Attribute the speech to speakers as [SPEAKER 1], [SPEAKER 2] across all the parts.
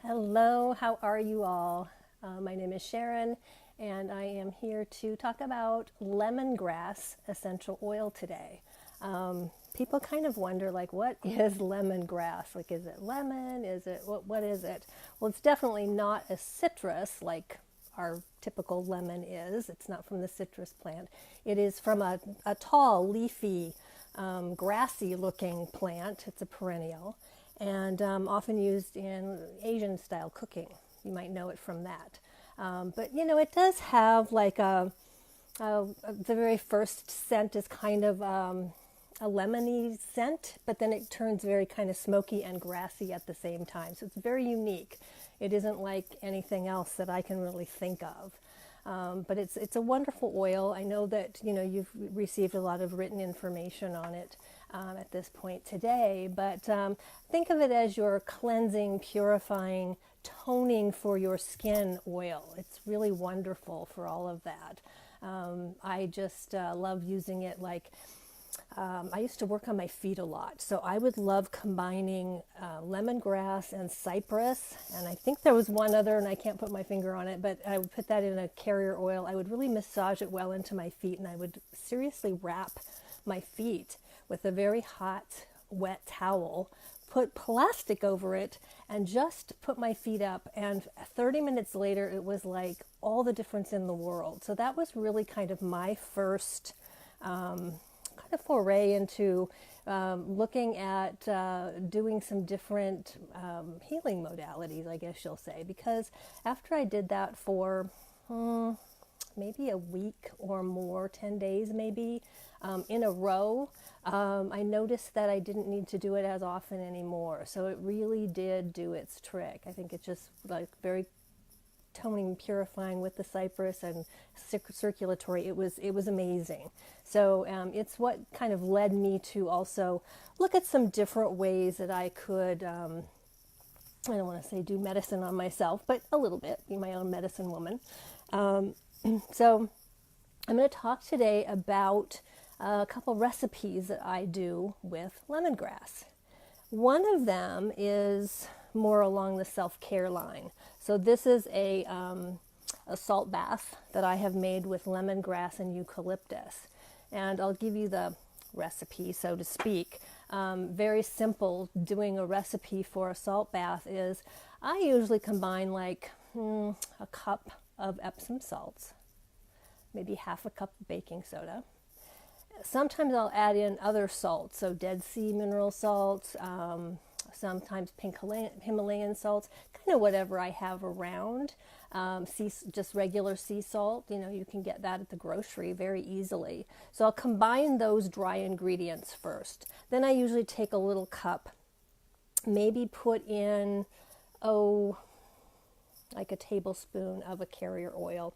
[SPEAKER 1] Hello, how are you all? My name is Sharon, and I am here to talk about lemongrass essential oil today. People kind of wonder, like, what is lemongrass? Like, is it lemon? Is it what is it? Well, it's definitely not a citrus like our typical lemon is. It's not from the citrus plant. It is from a tall, leafy, grassy looking plant. It's a perennial and often used in Asian style cooking. You might know it from that. But you know, it does have like the very first scent is kind of a lemony scent, but then it turns very kind of smoky and grassy at the same time. So it's very unique. It isn't like anything else that I can really think of. But it's a wonderful oil. I know that you've received a lot of written information on it at this point today. But think of it as your cleansing, purifying, toning for your skin oil. It's really wonderful for all of that. I just love using it like I used to work on my feet a lot, so I would love combining lemongrass and cypress, and I think there was one other, and I can't put my finger on it, but I would put that in a carrier oil. I would really massage it well into my feet, and I would seriously wrap my feet with a very hot, wet towel, put plastic over it, and just put my feet up. And 30 minutes later, it was like all the difference in the world. So that was really kind of my first kind of foray into looking at doing some different healing modalities, I guess you'll say, because after I did that for maybe a week or more, 10 days maybe, in a row, I noticed that I didn't need to do it as often anymore. So it really did do its trick. I think it's just like very toning, purifying with the cypress and circulatory. It was amazing. So it's what kind of led me to also look at some different ways that I could. I don't want to say do medicine on myself, but a little bit, be my own medicine woman. So I'm going to talk today about a couple recipes that I do with lemongrass. One of them is more along the self-care line. So this is a salt bath that I have made with lemongrass and eucalyptus. And I'll give you the recipe, so to speak. Very simple. Doing a recipe for a salt bath is I usually combine like a cup of Epsom salts, maybe half a cup of baking soda. Sometimes I'll add in other salts, so Dead Sea mineral salts, sometimes pink Himalayan salts, kind of whatever I have around. Just regular sea salt, you can get that at the grocery very easily. So I'll combine those dry ingredients first. Then I usually take a little cup, maybe put in, like a tablespoon of a carrier oil.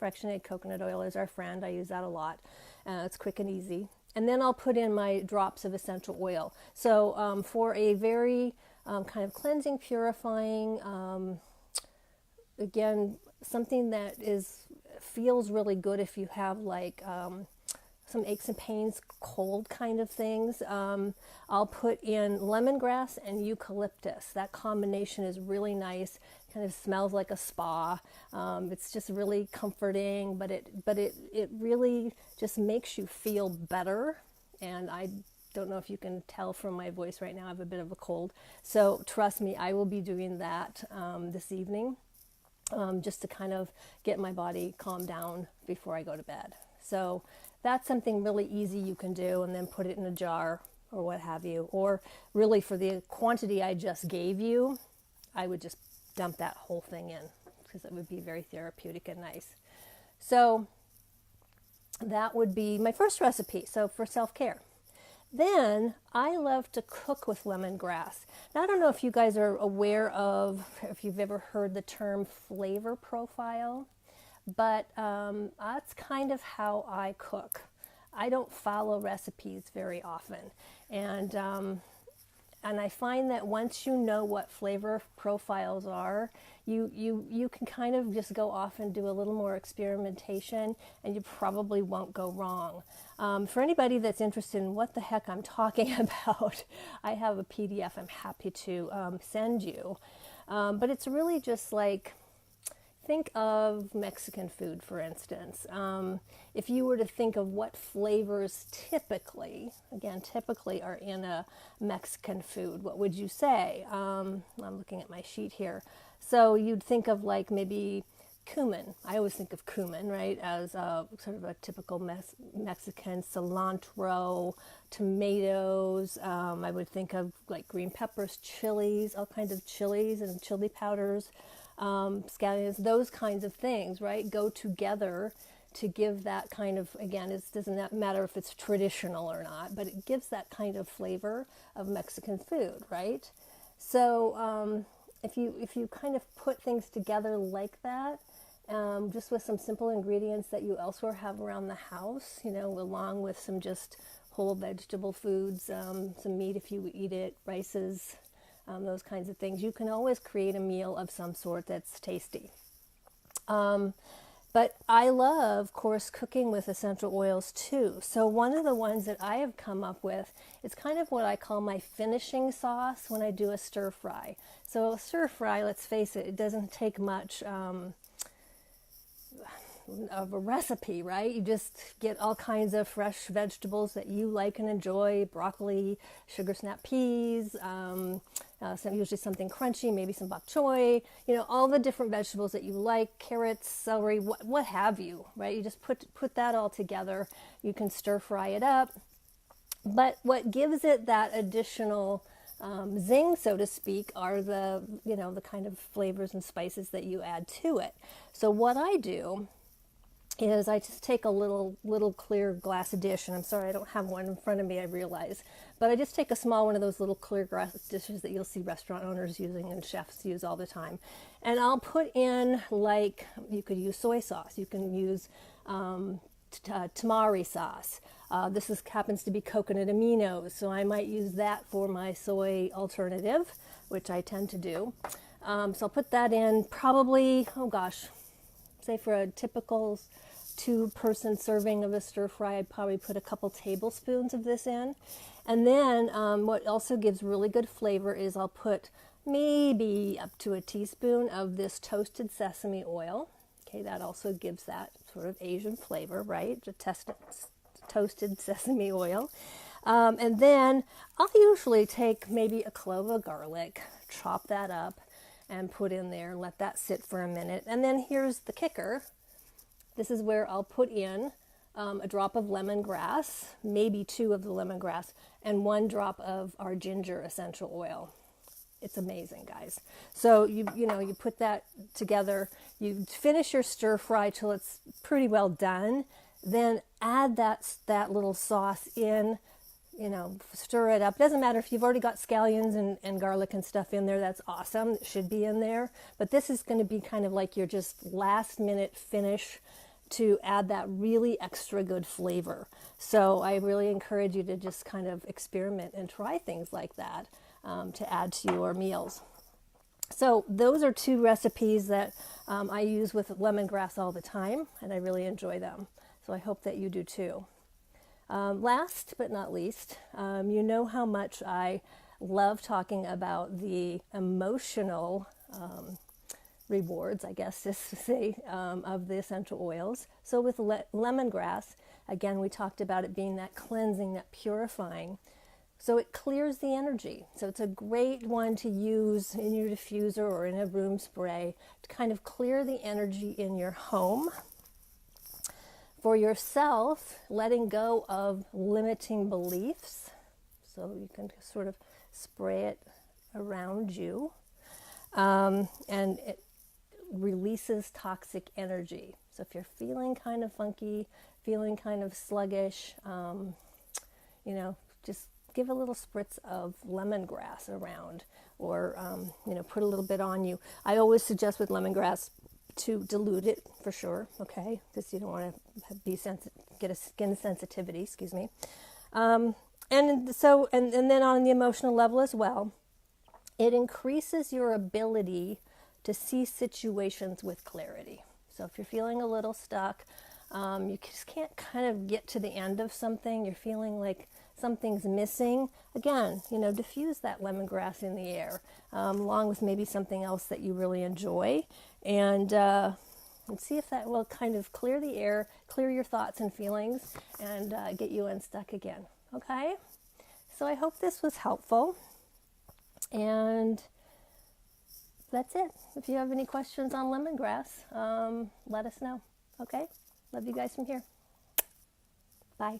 [SPEAKER 1] Fractionated coconut oil is our friend. I use that a lot. It's quick and easy. And then I'll put in my drops of essential oil. So for a very kind of cleansing, purifying, again, something that feels really good if you have like some aches and pains, cold kind of things. I'll put in lemongrass and eucalyptus. That combination is really nice. Kind of smells like a spa. It's just really comforting, but it really just makes you feel better. And I don't know if you can tell from my voice right now, I have a bit of a cold. So trust me, I will be doing that this evening, just to kind of get my body calmed down before I go to bed. So that's something really easy you can do, and then put it in a jar or what have you. Or really for the quantity I just gave you, I would just dump that whole thing in because it would be very therapeutic and nice. So that would be my first recipe, so for self-care. Then I love to cook with lemongrass. Now, I don't know if you guys are aware of, if you've ever heard the term flavor profile, but that's kind of how I cook. I don't follow recipes very often. And And I find that once you know what flavor profiles are, you can kind of just go off and do a little more experimentation, and you probably won't go wrong. For anybody that's interested in what the heck I'm talking about, I have a PDF I'm happy to send you. But it's really just like, think of Mexican food, for instance. If you were to think of what flavors typically are in a Mexican food, what would you say? I'm looking at my sheet here. So you'd think of like maybe cumin. I always think of cumin, right, as sort of a typical Mexican. Cilantro, tomatoes. I would think of like green peppers, chilies, all kinds of chilies and chili powders. Scallions, those kinds of things, right, go together to give that kind of, again, it doesn't matter if it's traditional or not, but it gives that kind of flavor of Mexican food, right? So if you kind of put things together like that, just with some simple ingredients that you elsewhere have around the house, along with some just whole vegetable foods, some meat if you eat it, rices, those kinds of things. You can always create a meal of some sort that's tasty. But I love, of course, cooking with essential oils too. So one of the ones that I have come up with is kind of what I call my finishing sauce when I do a stir fry. So a stir fry, let's face it, it doesn't take much of a recipe, right? You just get all kinds of fresh vegetables that you like and enjoy: broccoli, sugar snap peas, usually something crunchy, maybe some bok choy, all the different vegetables that you like, carrots, celery, what have you, right? You just put that all together. You can stir fry it up. But what gives it that additional zing, so to speak, are the kind of flavors and spices that you add to it. So what I do is I just take a little clear glass dish, and I'm sorry I don't have one in front of me, I realize, but I just take a small one of those little clear glass dishes that you'll see restaurant owners using and chefs use all the time, and I'll put in, like, you could use soy sauce, you can use tamari sauce. This happens to be coconut aminos, so I might use that for my soy alternative, which I tend to do. So I'll put that in, probably, say for a typical 2-person serving of a stir fry, I'd probably put a couple tablespoons of this in. And then what also gives really good flavor is I'll put maybe up to a teaspoon of this toasted sesame oil. Okay, that also gives that sort of Asian flavor, right? The toasted sesame oil. And then I'll usually take maybe a clove of garlic, chop that up, and put in there and let that sit for a minute. And then here's the kicker. This is where I'll put in a drop of lemongrass, maybe 2 of the lemongrass, and 1 drop of our ginger essential oil. It's amazing, guys. So you put that together, you finish your stir fry till it's pretty well done, then add that little sauce in, stir it up. Doesn't matter if you've already got scallions and garlic and stuff in there, that's awesome. It should be in there. But this is going to be kind of like your just last minute finish to add that really extra good flavor. So I really encourage you to just kind of experiment and try things like that to add to your meals. So those are 2 recipes that I use with lemongrass all the time, and I really enjoy them. So I hope that you do too. Last but not least, you know how much I love talking about the emotional rewards, I guess to say, of the essential oils. So with lemongrass, again, we talked about it being that cleansing, that purifying. So it clears the energy. So it's a great one to use in your diffuser or in a room spray to kind of clear the energy in your home. For yourself, letting go of limiting beliefs. So you can sort of spray it around you. And it releases toxic energy. So if you're feeling kind of funky, feeling kind of sluggish, just give a little spritz of lemongrass around, or put a little bit on you. I always suggest with lemongrass to dilute it for sure, okay? Because you don't want to get a skin sensitivity, And then on the emotional level as well, it increases your ability to see situations with clarity. So if you're feeling a little stuck, you just can't kind of get to the end of something, you're feeling like something's missing, again, diffuse that lemongrass in the air, along with maybe something else that you really enjoy, and see if that will kind of clear the air, clear your thoughts and feelings, and get you unstuck again. Okay? So I hope this was helpful. And that's it. If you have any questions on lemongrass, let us know. Okay? Love you guys from here. Bye.